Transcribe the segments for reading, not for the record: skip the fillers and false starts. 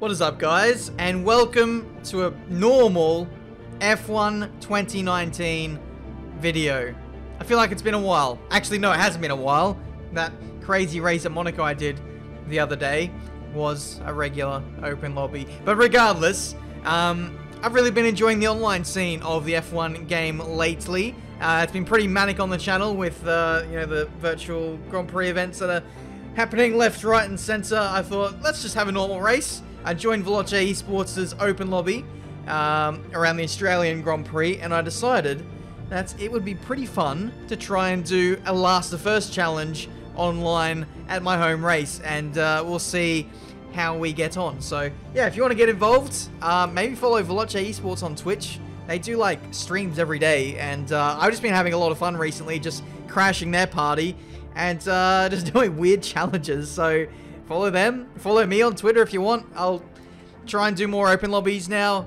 What is up, guys, and welcome to a normal F1 2019 video. I feel like it's been a while. Actually, no, it hasn't been a while. That crazy race at Monaco I did the other day was a regular open lobby. But regardless, I've really been enjoying the online scene of the F1 game lately. It's been pretty manic on the channel with the virtual Grand Prix events that are happening left, right, and center. I thought, let's just have a normal race. I joined Veloce Esports' open lobby around the Australian Grand Prix, and I decided that it would be pretty fun to try and do a last to first challenge online at my home race, and we'll see how we get on. So yeah, if you want to get involved, maybe follow Veloce Esports on Twitch. They do like streams every day, and I've just been having a lot of fun recently, just crashing their party and just doing weird challenges. So follow them, follow me on Twitter if you want. I'll try and do more open lobbies now.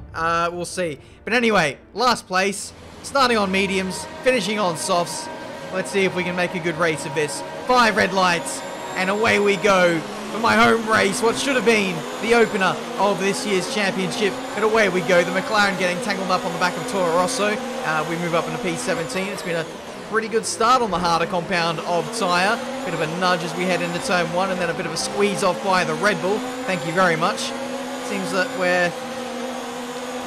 We'll see. But anyway, last place, starting on mediums, finishing on softs. Let's see if we can make a good race of this. 5 red lights, and away we go for my home race, what should have been the opener of this year's championship. And away we go, the McLaren getting tangled up on the back of Toro Rosso. We move up into P17. It's been a pretty good start on the harder compound of tyre. Bit of a nudge as we head into turn 1, and then a bit of a squeeze off by the Red Bull. Thank you very much. Seems that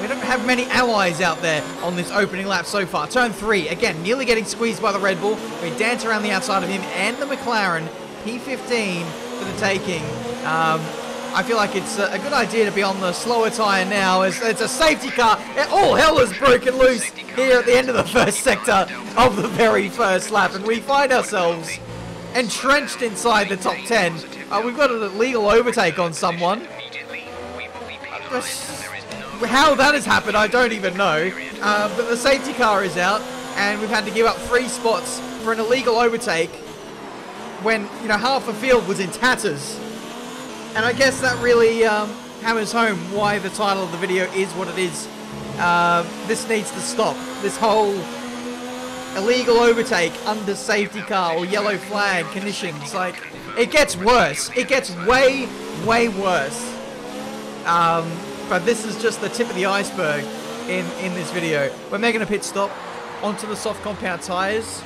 we don't have many allies out there on this opening lap so far. Turn 3, again, nearly getting squeezed by the Red Bull. We dance around the outside of him and the McLaren. P15 for the taking. I feel like it's a good idea to be on the slower tyre now, as it's a safety car. All hell has broken loose here at the end of the first sector of the very first lap, and we find ourselves entrenched inside the top 10. We've got an illegal overtake on someone. How that has happened, I don't even know. But the safety car is out, and we've had to give up 3 spots for an illegal overtake when, half the field was in tatters. And I guess that really hammers home why the title of the video is what it is. This needs to stop. This whole illegal overtake under safety car or yellow flag conditions. Like, it gets worse. It gets way, way worse. But this is just the tip of the iceberg in this video. We're making a pit stop onto the soft compound tyres.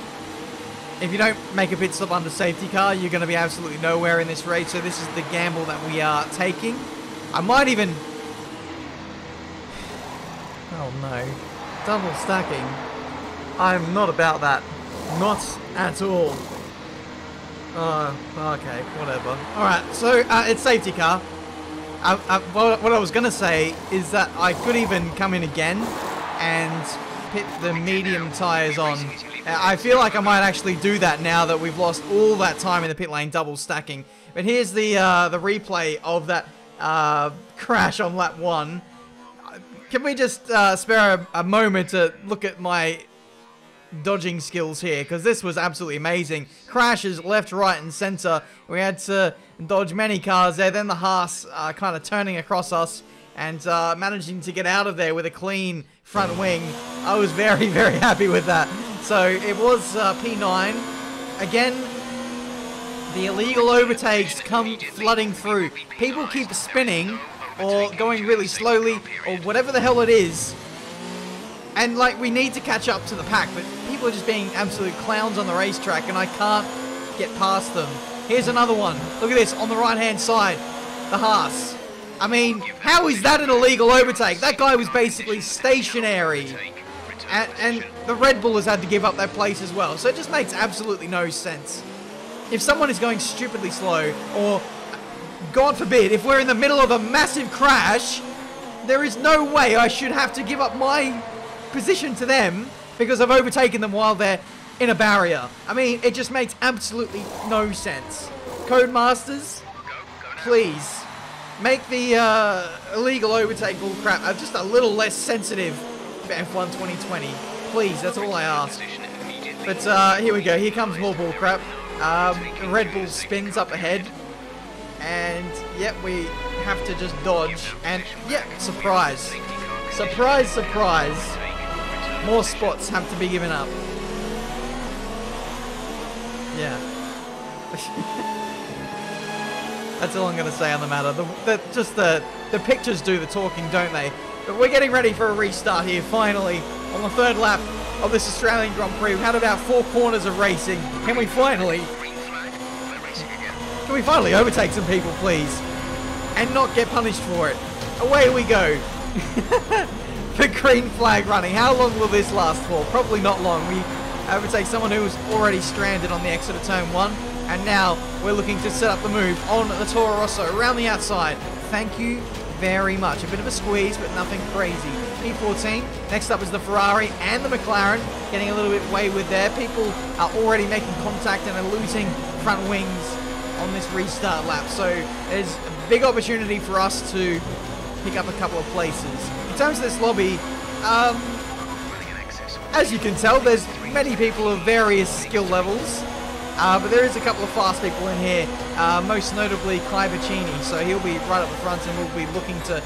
If you don't make a pit stop under safety car, you're going to be absolutely nowhere in this race. So this is the gamble that we are taking. I might even... Oh no. Double stacking. I'm not about that. Not at all. Okay, whatever. Alright, so it's safety car. What I was going to say is that I could even come in again and pit the medium tyres on. I feel like I might actually do that now that we've lost all that time in the pit lane double stacking. But here's the replay of that crash on lap 1. Can we just spare a moment to look at my dodging skills here? Because this was absolutely amazing. Crashes left, right, and center. We had to dodge many cars there. Then the Haas kind of turning across us and managing to get out of there with a clean front wing. I was very, very happy with that. So it was P9. Again, the illegal overtakes come flooding through. People keep spinning or going really slowly or whatever the hell it is. And like, we need to catch up to the pack, but people are just being absolute clowns on the racetrack, and I can't get past them. Here's another one. Look at this on the right-hand side. The Haas. I mean, how is that an illegal overtake? That guy was basically stationary. And the Red Bull has had to give up their place as well. So it just makes absolutely no sense. If someone is going stupidly slow, or, God forbid, if we're in the middle of a massive crash, there is no way I should have to give up my position to them because I've overtaken them while they're in a barrier. I mean, it just makes absolutely no sense. Codemasters, please make the illegal overtake bullcrap just a little less sensitive for F1 2020. Please, that's all I ask. But here we go. Here comes more bullcrap. Red Bull spins up ahead. And, yep, we have to just dodge. And, yep, surprise. Surprise, surprise. More spots have to be given up. Yeah. That's all I'm going to say on the matter. Just the the pictures do the talking, don't they? But we're getting ready for a restart here, finally, on the third lap of this Australian Grand Prix. We've had about 4 corners of racing. Can we finally overtake some people, please? And not get punished for it. Away we go. The green flag running. How long will this last for? Probably not long. We overtake someone who was already stranded on the exit of turn 1. And now we're looking to set up the move on the Toro Rosso around the outside. Thank you very much. A bit of a squeeze, but nothing crazy. P14. Next up is the Ferrari and the McLaren. Getting a little bit wayward there. People are already making contact and are losing front wings on this restart lap. So there's a big opportunity for us to pick up a couple of places. In terms of this lobby, as you can tell, there's many people of various skill levels. But there is a couple of fast people in here, most notably Kai Bacchini, so he'll be right up the front and we'll be looking to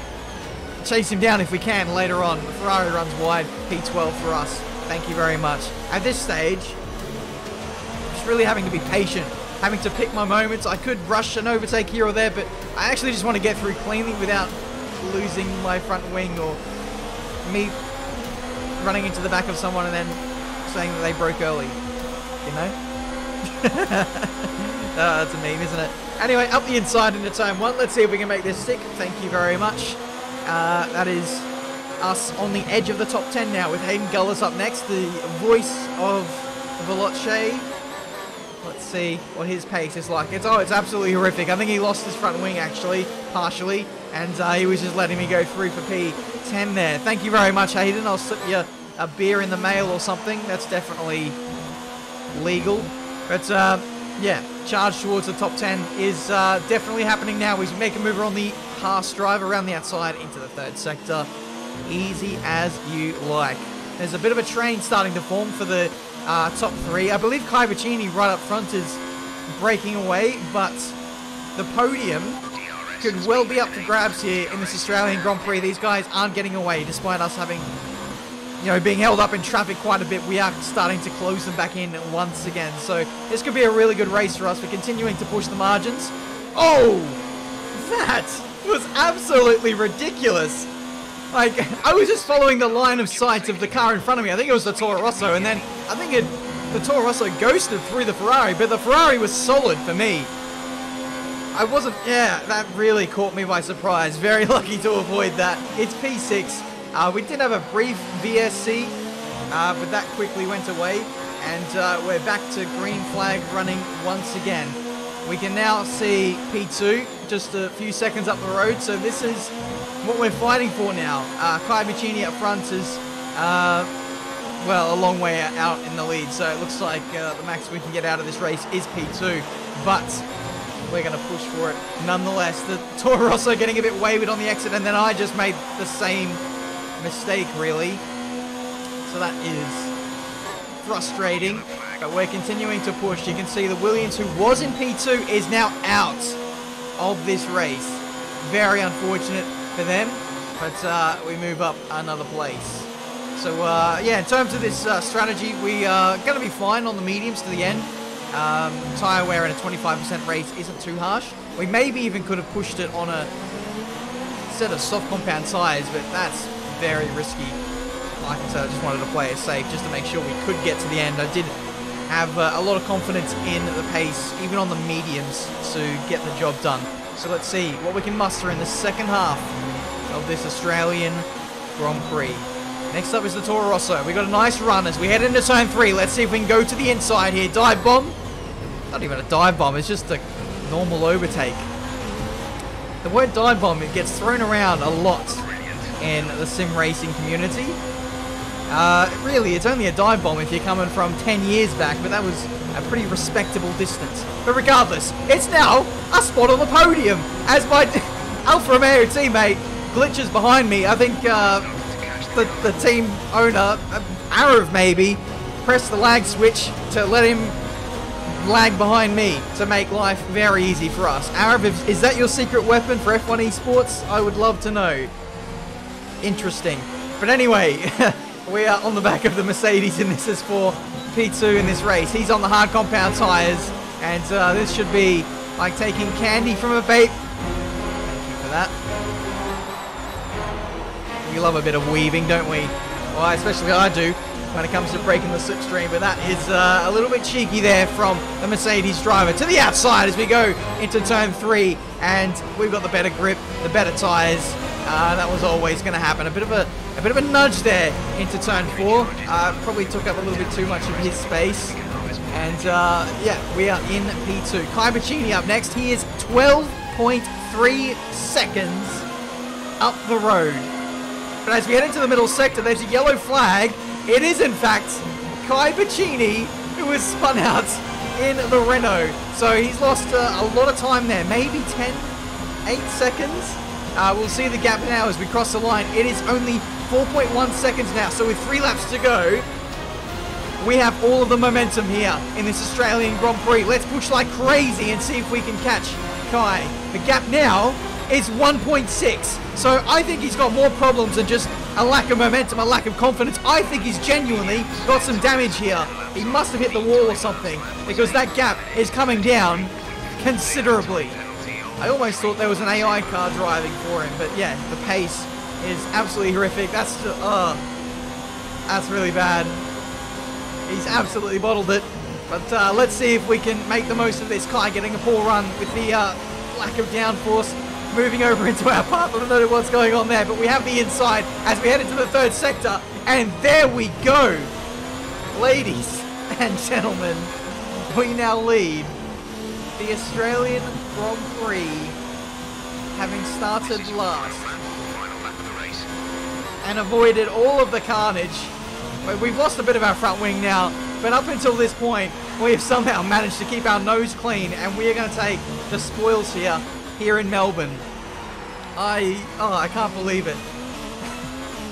chase him down if we can later on. The Ferrari runs wide, P12 for us. Thank you very much. At this stage, just really having to be patient, having to pick my moments. I could rush an overtake here or there, but I actually just want to get through cleanly without losing my front wing or me running into the back of someone and then saying that they broke early, you know? That's a meme, isn't it? Anyway, up the inside into turn 1. Let's see if we can make this stick. Thank you very much. That is us on the edge of the top 10 now with Hayden Gullis up next, the voice of Veloce. Let's see what his pace is like. It's absolutely horrific. I think he lost his front wing actually, partially, and he was just letting me go through for P10 there. Thank you very much, Hayden. I'll slip you a beer in the mail or something. That's definitely legal. But yeah, charge towards the top 10 is definitely happening now. We make a mover on the Haas drive around the outside into the third sector. Easy as you like. There's a bit of a train starting to form for the top 3. I believe Kai Bacchini right up front is breaking away, but the podium could well be up for grabs here in this Australian Grand Prix. These guys aren't getting away despite us having, you know, being held up in traffic quite a bit. We are starting to close them back in once again. So this could be a really good race for us. We're continuing to push the margins. Oh, that was absolutely ridiculous. Like, I was just following the line of sight of the car in front of me. I think it was the Toro Rosso, and then I think the Toro Rosso ghosted through the Ferrari, but the Ferrari was solid for me. Yeah, that really caught me by surprise. Very lucky to avoid that. It's P6. We did have a brief VSC, but that quickly went away, and we're back to green flag running once again. We can now see P2 just a few seconds up the road, so this is what we're fighting for now. Kai Bacchini up front is, well, a long way out in the lead, so it looks like the max we can get out of this race is P2, but we're going to push for it nonetheless. The Toro Rosso getting a bit wayward on the exit, and then I just made the same mistake, really. So that is frustrating, but we're continuing to push. You can see the Williams, who was in P2, is now out of this race. Very unfortunate for them, but we move up another place. So yeah, in terms of this strategy, we are going to be fine on the mediums to the end. Tyre wear in a 25% race isn't too harsh. We maybe even could have pushed it on a set of soft compound tyres, but that's very risky. Like I said, I just wanted to play it safe just to make sure we could get to the end. I did have a lot of confidence in the pace, even on the mediums, to get the job done. So let's see what we can muster in the second half of this Australian Grand Prix. Next up is the Toro Rosso. We got a nice run as we head into turn 3. Let's see if we can go to the inside here. Dive bomb. Not even a dive bomb, it's just a normal overtake. The word dive bomb, it gets thrown around a lot in the sim racing community. Really, it's only a dive bomb if you're coming from 10 years back, but that was a pretty respectable distance. But regardless, it's now a spot on the podium as my Alfa Romeo teammate glitches behind me. I think the team owner, Arav maybe, pressed the lag switch to let him lag behind me to make life very easy for us. Arav, is that your secret weapon for F1 esports? I would love to know. Interesting. But anyway, we are on the back of the Mercedes in this S4 P2 in this race. He's on the hard compound tyres, and this should be like taking candy from a vape. Thank you for that. We love a bit of weaving, don't we? Well, especially I do when it comes to breaking the slipstream, but that is a little bit cheeky there from the Mercedes driver to the outside as we go into turn 3, and we've got the better grip, the better tyres. That was always going to happen. A bit of a nudge there into turn 4. Probably took up a little bit too much of his space. And yeah, we are in P2. Kai Bacchini up next. He is 12.3 seconds up the road. But as we head into the middle sector, there's a yellow flag. It is, in fact, Kai Bacchini who was spun out in the Renault. So he's lost a lot of time there. Maybe 8 seconds. We'll see the gap now as we cross the line. It is only 4.1 seconds now. So with 3 laps to go, we have all of the momentum here in this Australian Grand Prix. Let's push like crazy and see if we can catch Kai. The gap now is 1.6. So I think he's got more problems than just a lack of momentum, a lack of confidence. I think he's genuinely got some damage here. He must have hit the wall or something, because that gap is coming down considerably. I almost thought there was an AI car driving for him, but yeah, the pace is absolutely horrific. That's really bad. He's absolutely bottled it. But let's see if we can make the most of this. Kai getting a poor run with the lack of downforce. Moving over into our path. I don't know what's going on there, but we have the inside as we head into the 3rd sector. And there we go. Ladies and gentlemen, we now lead the Australian Grand Prix, having started last and avoided all of the carnage. We've lost a bit of our front wing now, but up until this point, we have somehow managed to keep our nose clean, and we are going to take the spoils here in Melbourne. I can't believe it.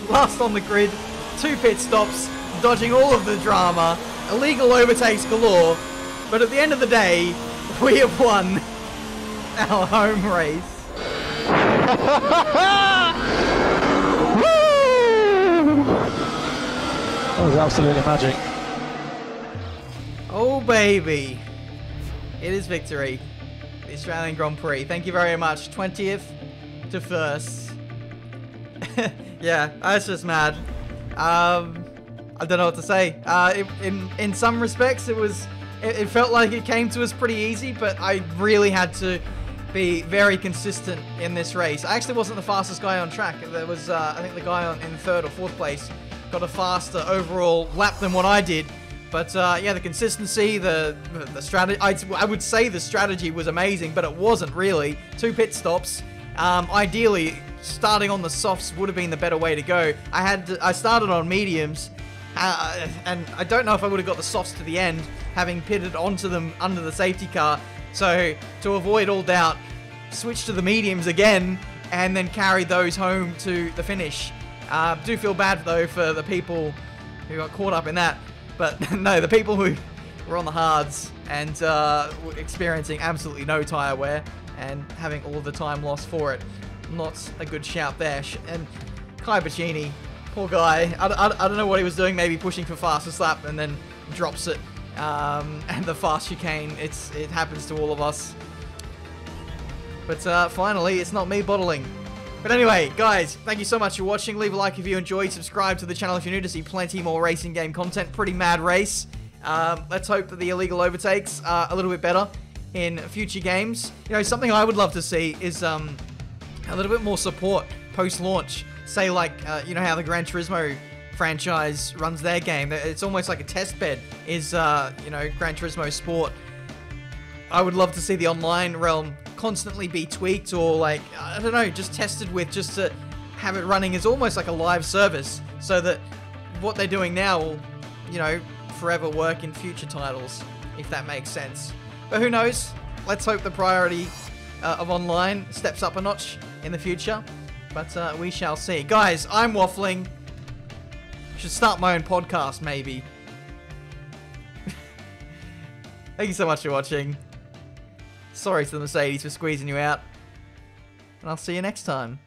Last on the grid, 2 pit stops, dodging all of the drama, illegal overtakes galore, but at the end of the day, we have won our home race. That was absolutely magic. Oh baby, it is victory. The Australian Grand Prix. Thank you very much. 20th to 1st. Yeah, that's just mad. I don't know what to say. In some respects, it felt like it came to us pretty easy, but I really had to be very consistent in this race. I actually wasn't the fastest guy on track. There was, I think, the guy in 3rd or 4th place got a faster overall lap than what I did. But yeah, the consistency, the strategy, I would say the strategy was amazing, but it wasn't really. 2 pit stops. Ideally, starting on the softs would have been the better way to go. I started on mediums, and I don't know if I would have got the softs to the end, having pitted onto them under the safety car. So to avoid all doubt, switched to the mediums again, and then carried those home to the finish. Do feel bad though for the people who got caught up in that. But no, the people who were on the hards and were experiencing absolutely no tyre wear and having all of the time lost for it. Not a good shout there. And Kai Bacchini, poor guy. I don't know what he was doing, maybe pushing for fastest lap and then drops it. And the fast chicane, it happens to all of us. But finally, it's not me bottling. But anyway, guys, thank you so much for watching. Leave a like if you enjoyed. Subscribe to the channel if you're new to see plenty more racing game content. Pretty mad race. Let's hope that the illegal overtakes are a little bit better in future games. You know, something I would love to see is a little bit more support post-launch. Say like, you know how the Gran Turismo franchise runs their game. It's almost like a test bed is, you know, Gran Turismo Sport. I would love to see the online realm constantly be tweaked or like, I don't know, just tested with, just to have it running as almost like a live service so that what they're doing now will, you know, forever work in future titles, if that makes sense. But who knows? Let's hope the priority of online steps up a notch in the future, but we shall see. Guys, I'm waffling. Should start my own podcast, maybe. Thank you so much for watching. Sorry to the Mercedes for squeezing you out. And I'll see you next time.